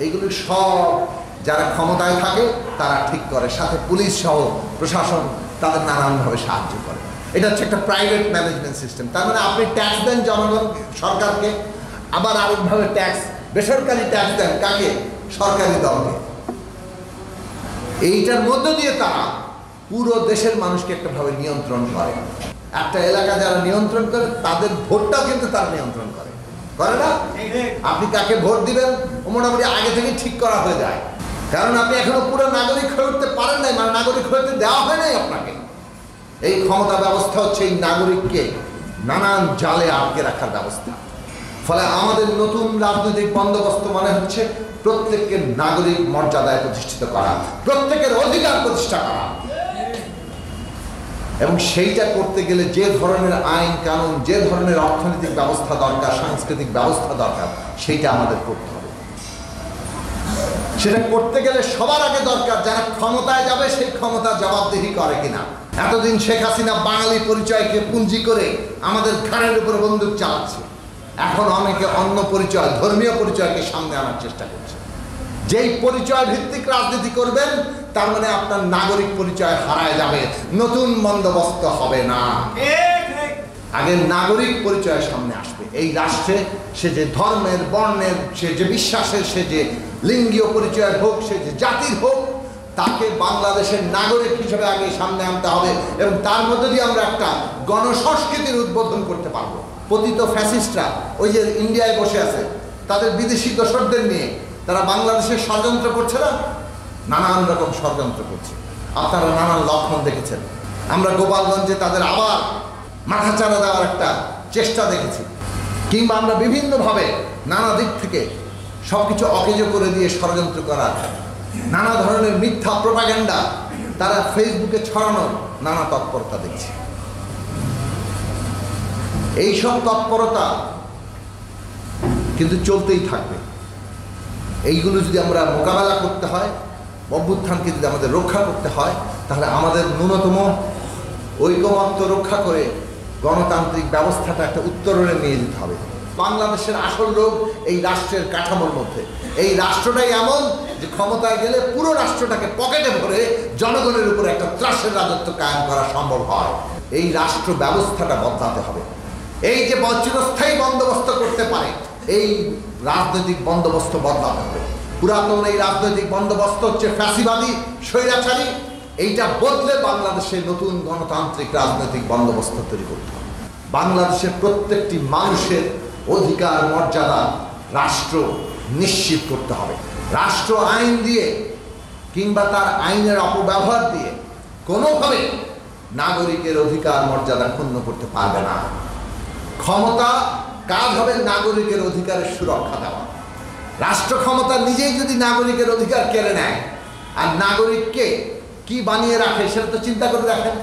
এইগুলো সব যারা ক্ষমতায় থাকে তারা ঠিক করে, সাথে পুলিশ সহ প্রশাসন তাদের নানানভাবে সাহায্য করে। এটা হচ্ছে একটা প্রাইভেট ম্যানেজমেন্ট সিস্টেম। তার মানে আপনি ট্যাক্স দেন জনগণ সরকারকে, আবার আরেকভাবে ট্যাক্স বেসরকারি ট্যাক্স দেন কাকে? সরকারি দলকে। এইটার মধ্য দিয়ে তারা পুরো দেশের মানুষকে একটাভাবে নিয়ন্ত্রণ করে। একটা এলাকা যারা নিয়ন্ত্রণ করে তাদের ভোটটাও কিন্তু তারা নিয়ন্ত্রণ করে, করে না? আপনি কাকে ভোট দিবেন মোটামুটি আগে থেকে ঠিক করা হয়ে যায়, কারণ আপনি এখনো পুরো নাগরিক হয়ে উঠতে পারেন নাই, মানে নাগরিক হতে দেওয়া হয় নাই আপনাকে। এই ক্ষমতা ব্যবস্থা হচ্ছে এই নাগরিককে নানান জালে আটকে রাখার ব্যবস্থা। ফলে আমাদের নতুন রাজনৈতিক বন্দোবস্ত মানে হচ্ছে প্রত্যেককে নাগরিক মর্যাদায় প্রতিষ্ঠিত করা, প্রত্যেকের অধিকার প্রতিষ্ঠা করা। এবং সেইটা করতে গেলে যে ধরনের আইন কানুন, যে ধরনের অর্থনৈতিক ব্যবস্থা দরকার, সাংস্কৃতিক ব্যবস্থা দরকার, সেইটা আমাদের করতে হবে। সেটা করতে গেলে সবার আগে দরকার যারা ক্ষমতায় যাবে সেই ক্ষমতা জবাবদিহি করে কিনা। এতদিন শেখ হাসিনা বাঙালি পরিচয়কে পুঁজি করে আমাদের ঘাড়ের উপর বন্দুক চালাচ্ছে, এখন অনেকে অন্য পরিচয়, ধর্মীয় পরিচয়কে সামনে আনার চেষ্টা করছে। যেই পরিচয় ভিত্তিক রাজনীতি করবেন তার মানে আপনার নাগরিক পরিচয় হারায় যাবে, নতুন বন্দোবস্ত হবে না। আগে নাগরিক পরিচয় সামনে আসবে। এই রাষ্ট্রে সে যে ধর্মের, বর্ণের, সে যে বিশ্বাসের, সে যে লিঙ্গীয় পরিচয়ের হোক, সে যে জাতির হোক, তাকে বাংলাদেশের নাগরিক হিসেবে আগে সামনে আনতে হবে। এবং তার মধ্যে দিয়ে আমরা একটা গণসংস্কৃতির উদ্বোধন করতে পারবো। পতিত ফ্যাসিস্টরা ওই যে ইন্ডিয়ায় বসে আছে, তাদের বিদেশি দোসরদের নিয়ে তারা বাংলাদেশের ষড়যন্ত্র করছে না, নানান রকম ষড়যন্ত্র করছে। আপনারা নানান লক্ষণ দেখেছেন। আমরা গোপালগঞ্জে তাদের আবার মাথাচাড়া দেওয়ার একটা চেষ্টা দেখেছি, কিংবা আমরা বিভিন্নভাবে নানা দিক থেকে সবকিছু অকেজো করে দিয়ে ষড়যন্ত্র করার নানা ধরনের মিথ্যা প্রোপাগান্ডা তারা ফেসবুকে ছড়ানোর নানা তৎপরতা দেখছি। এইসব তৎপরতা কিন্তু চলতেই থাকবে। এইগুলো যদি আমরা মোকাবেলা করতে হয়, অভ্যুত্থানকে যদি আমাদের রক্ষা করতে হয়, তাহলে আমাদের ন্যূনতম ঐকমত্য রক্ষা করে গণতান্ত্রিক ব্যবস্থাটা একটা উত্তরণে নিয়ে যেতে হবে। বাংলাদেশের আসল রোগ এই রাষ্ট্রের কাঠামোর মধ্যে। এই রাষ্ট্রটাই এমন যে ক্ষমতায় গেলে পুরো রাষ্ট্রটাকে পকেটে ভরে জনগণের উপর একটা ত্রাসের রাজত্ব কায়েম করা সম্ভব হয়। এই রাষ্ট্র ব্যবস্থাটা বদলাতে হবে। এই যে চিরস্থায়ী বন্দোবস্ত করতে পারে, এই রাজনৈতিক বন্দোবস্ত বদলাতে হবে। পুরাতন এই রাজনৈতিক বন্দোবস্ত হচ্ছে ফ্যাসিবাদী, স্বৈরাচারী। এইটা বদলে বাংলাদেশের নতুন গণতান্ত্রিক রাজনৈতিক বন্দোবস্ত তৈরি করতে হবে। বাংলাদেশের প্রত্যেকটি মানুষের অধিকার মর্যাদা রাষ্ট্র নিশ্চিত করতে হবে। রাষ্ট্র আইন দিয়ে কিংবা তার আইনের অপব্যবহার দিয়ে কোনোভাবে নাগরিকের অধিকার মর্যাদা ক্ষুণ্ণ করতে পারবে না। ক্ষমতা কাজ হবে নাগরিকের অধিকারের সুরক্ষা দেওয়া। রাষ্ট্র ক্ষমতা নিজেই যদি নাগরিকের অধিকার কেড়ে নেয় আর নাগরিককে কি বানিয়ে রাখে সেটা তো চিন্তা করে রাখেন।